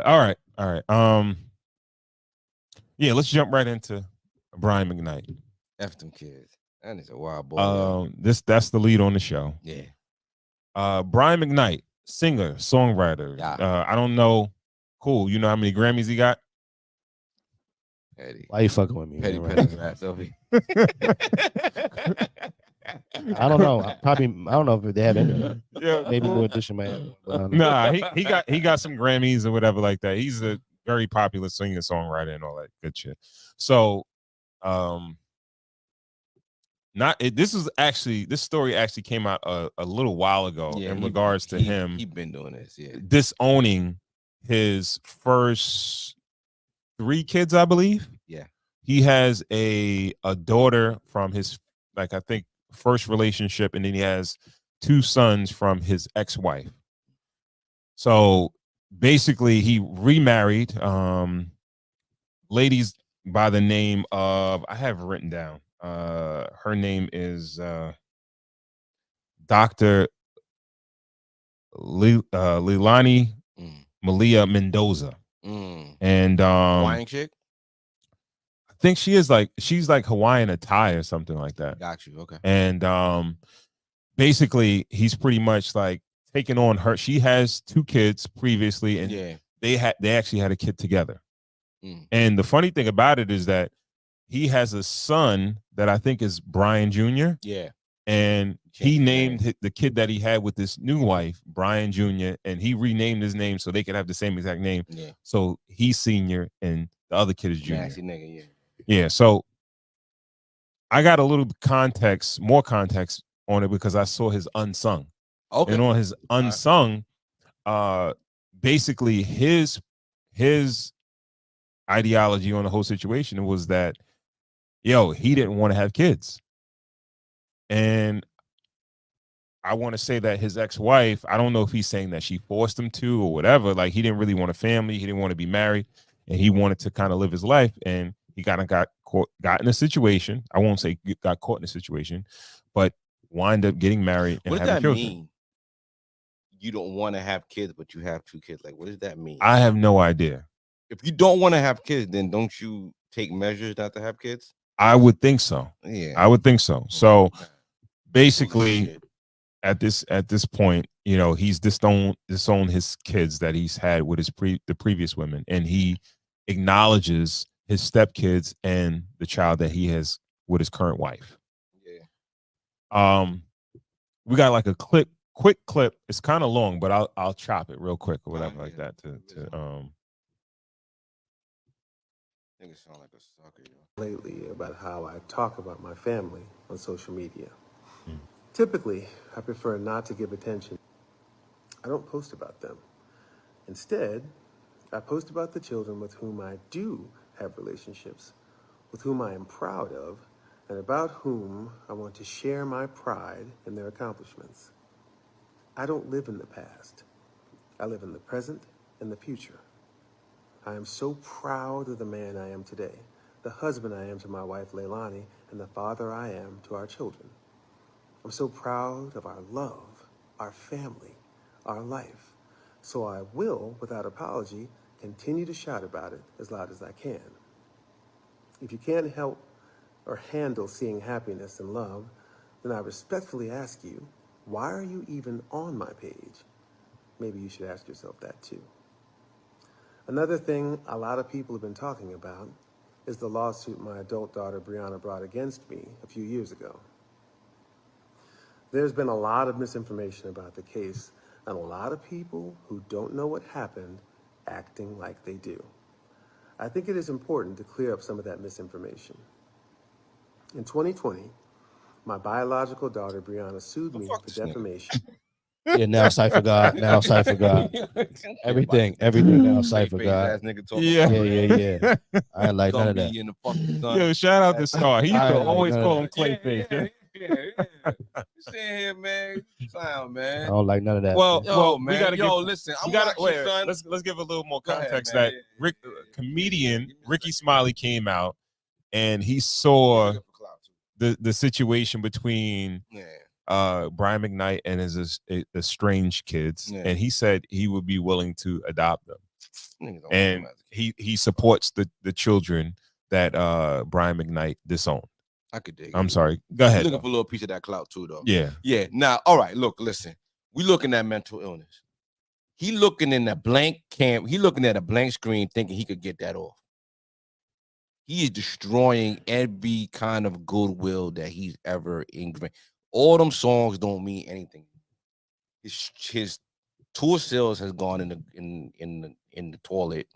All right. Yeah, let's jump right into Brian McKnight. F them kids. That is a wild boy. That's the lead on the show. Yeah. Brian McKnight, singer, songwriter. Yeah. I don't know. Cool. You know how many Grammys he got? Petty. Why you fucking with me? Petty rap, Sophie. I don't know. I don't know if they have any. Yeah. Maybe New Edition might have. Nah, he got some Grammys or whatever like that. He's a very popular singer, songwriter, and all that good shit. So, this story actually came out a little while ago in regards to him. He's been doing this, disowning his first 3 kids, I believe. Yeah. He has a daughter from his, I think, first relationship, and then he has 2 sons from his ex-wife. So basically he remarried ladies by the name of, I have written down, her name is Dr. Leilani Malia Mendoza. And Hawaiian chick? I think she's like Hawaiian Thai or something like that. Got you. Okay. And basically he's pretty much like taking on her. She has 2 kids previously, and they actually had a kid together. And the funny thing about it is that he has a son that I think is Brian Jr. Yeah. And he named the kid that he had with this new wife Brian Jr. and he renamed his name so they could have the same exact name. Yeah. So he's senior and the other kid is junior. Nasty nigga, yeah. Yeah. So I got a little more context on it because I saw his unsung. Okay. And on his unsung, basically his ideology on the whole situation was that, he didn't want to have kids. And I want to say that his ex-wife, I don't know if he's saying that she forced him to or whatever. Like, he didn't really want a family. He didn't want to be married, and he wanted to kind of live his life. And he got in a situation. I won't say got caught in a situation, but wind up getting married and having children. What does that mean? You don't want to have kids, but you have 2 kids. Like, what does that mean? I have no idea. If you don't want to have kids, then don't you take measures not to have kids? I would think so. Yeah, I would think so. So basically, at this point, he's disowned his kids that he's had with the previous women, and he acknowledges his stepkids and the child that he has with his current wife. Yeah. We got like a quick clip. It's kind of long, but I'll chop it real quick or whatever like that to Nigga sound like a sucker, lately about how I talk about my family on social media. Typically, I prefer not to give attention. I don't post about them. Instead, I post about the children with whom I do have relationships, with whom I am proud of, and about whom I want to share my pride in their accomplishments. I don't live in the past. I live in the present and the future. I am so proud of the man I am today, the husband I am to my wife Leilani, and the father I am to our children. I'm so proud of our love, our family, our life. So I will, without apology, continue to shout about it as loud as I can. If you can't help or handle seeing happiness and love, then I respectfully ask you, why are you even on my page? Maybe you should ask yourself that too. Another thing a lot of people have been talking about is the lawsuit my adult daughter Brianna brought against me a few years ago. There's been a lot of misinformation about the case and a lot of people who don't know what happened acting like they do. I think it is important to clear up some of that misinformation. In 2020, my biological daughter Brianna sued me for defamation. Yeah, now Cypher God. Now Cypher God. Everything now Cypher God. Yeah. I ain't like none of that. Yo, shout out to Star. He used to always call him Clayface. Yeah. Sitting here, man. Clown, man. I don't like none of that. Well, man. we gotta listen. Let's give a little more context. That comedian Ricky Smiley came out and he saw the situation between Brian McKnight and his estranged kids, and he said he would be willing to adopt them. And he supports the children that Brian McKnight disowned. I could dig. I'm sorry. Go ahead. He's looking for a little piece of that clout too, though. Yeah. Yeah. Now, all right. Look, listen. We looking at mental illness. He looking in a blank camp. He looking at a blank screen, thinking he could get that off. He is destroying every kind of goodwill that he's ever ingrained. All them songs don't mean anything. His tour sales has gone in the toilet.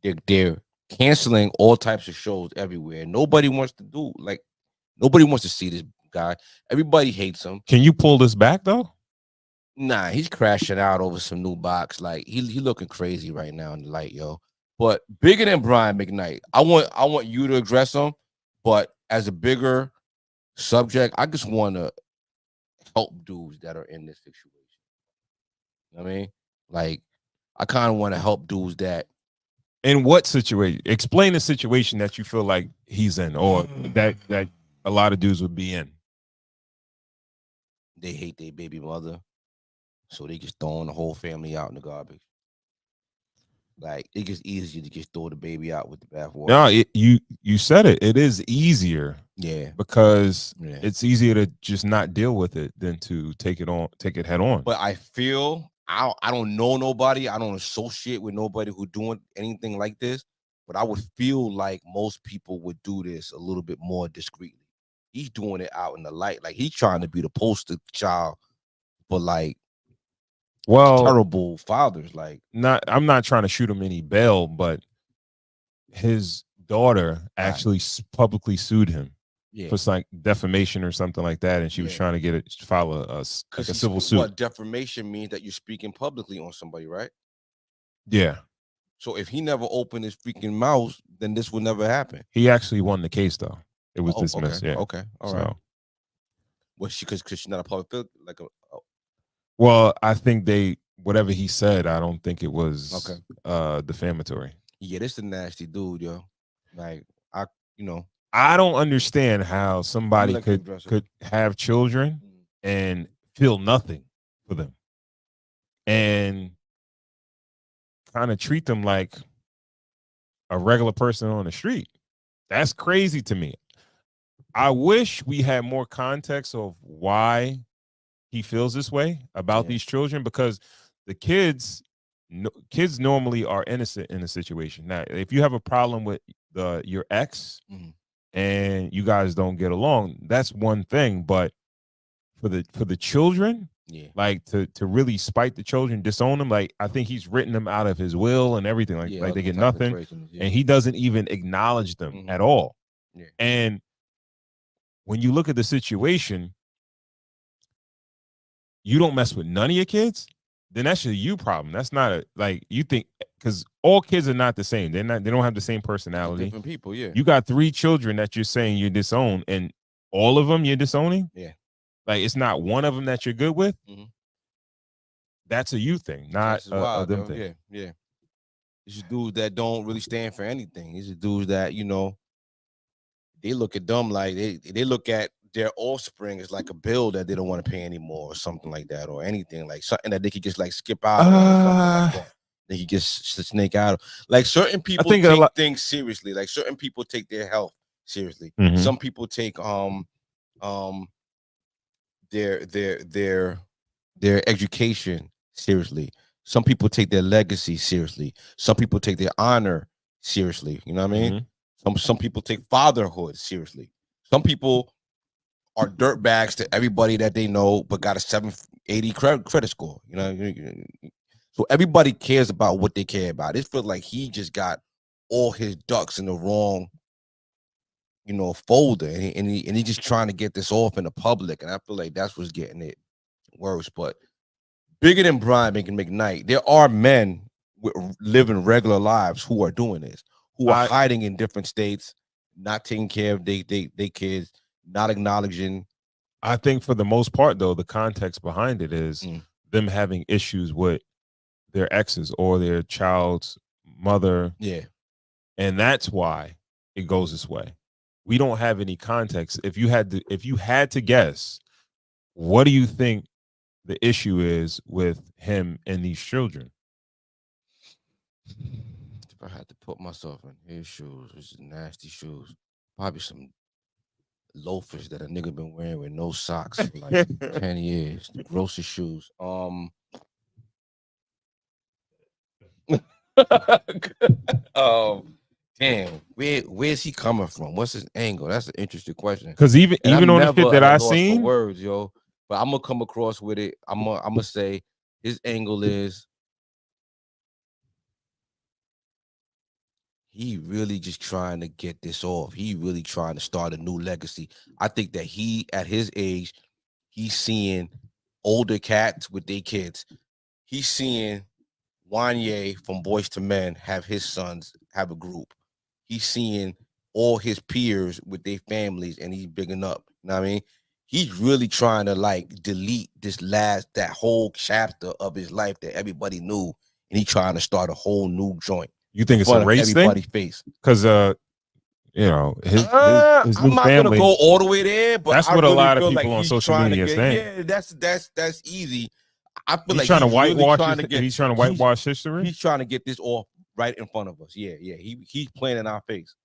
They're canceling all types of shows everywhere. Nobody wants to see this guy. Everybody hates him. Can you pull this back though? Nah, he's crashing out over some new box. Like he looking crazy right now in the light, yo. But bigger than Brian McKnight, I want you to address him. But as a bigger subject, I just want to help dudes that are in this situation. You know what I mean? Like, I kind of want to help dudes that. In what situation? Explain the situation that you feel like he's in, or that a lot of dudes would be in. They hate their baby mother, so they just throwing the whole family out in the garbage. Like, it's just easier to just throw the baby out with the bathwater. No, you said it. It is easier. Yeah. Because it's easier to just not deal with it than to take it head on. But I feel I don't know nobody. I don't associate with nobody who doing anything like this. But I would feel like most people would do this a little bit more discreetly. He's doing it out in the light. Like, he's trying to be the poster child for like terrible fathers. Like, I'm not trying to shoot him any bail, but his daughter actually publicly sued him for like defamation or something like that, and she was trying to file a civil suit. What defamation means that you're speaking publicly on somebody, right? Yeah. So if he never opened his freaking mouth, then this would never happen. He actually won the case though. It was dismissed. Okay. Yeah. Okay. All right. Was she because she's not a public figure? Well, I think whatever he said, I don't think it was defamatory. Yeah, this is a nasty dude, yo. Like, I don't understand how somebody could have children and feel nothing for them and kind of treat them like a regular person on the street. That's crazy to me. I wish we had more context of why he feels this way about these children, because the kids normally are innocent in a situation. Now, if you have a problem with your ex and you guys don't get along, that's one thing. But for the children, like to really spite the children, disown them, like I think he's written them out of his will and everything. Like they get nothing, and he doesn't even acknowledge them at all. Yeah. And when you look at the situation, you don't mess with none of your kids, then that's you problem. That's not you think, because all kids are not the same. They don't have the same personality. Different people, yeah. You got 3 children that you're saying you disown, and all of them you're disowning? Yeah. Like, it's not one of them that you're good with? That's a you thing, not a them thing. Yeah. These are dudes that don't really stand for anything. These are dudes that, they look at them like they look at their offspring as like a bill that they don't want to pay anymore, or something like that, or anything, like something that they could just like skip out of, or something like that. They could just snake out of. Like, certain people take things seriously. Like, certain people take their health seriously. Some people take their education seriously. Some people take their legacy seriously. Some people take their honor seriously. You know what I mean? Some people take fatherhood seriously. Some people are dirtbags to everybody that they know, but got a 780 credit score. So everybody cares about what they care about. It feels like he just got all his ducks in the wrong, folder, and he just trying to get this off in the public. And I feel like that's what's getting it worse. But bigger than Brian McKnight, there are men living regular lives who are doing this, who are hiding in different states, not taking care of they kids, not acknowledging. I think for the most part, though, the context behind it is them having issues with their exes or their child's mother. Yeah. And that's why it goes this way. We don't have any context. If you had to guess what do you think the issue is with him and these children? If I had to put myself in his shoes, which is nasty shoes, probably some loafers that a nigga been wearing with no socks for like 10 years. The grossest shoes. Damn, where's he coming from? What's his angle? That's an interesting question. Because even on the shit that I seen, words, yo. But I'm gonna come across with it. I'm gonna say his angle is he really just trying to get this off. He really trying to start a new legacy. I think that he, at his age, he's seeing older cats with their kids. He's seeing Wanye from Boys to Men have his sons have a group. He's seeing all his peers with their families, and he's bigging up. You know what I mean? He's really trying to like delete that whole chapter of his life that everybody knew, and he's trying to start a whole new joint. You think it's a race thing? Face. Because his I'm new not family. Gonna go all the way there, but that's I what really a lot of feel people like on social media are saying. Yeah, that's easy. I feel He's like trying to whitewash. he's trying to whitewash history. He's trying to get this off right in front of us. Yeah. He's playing in our face.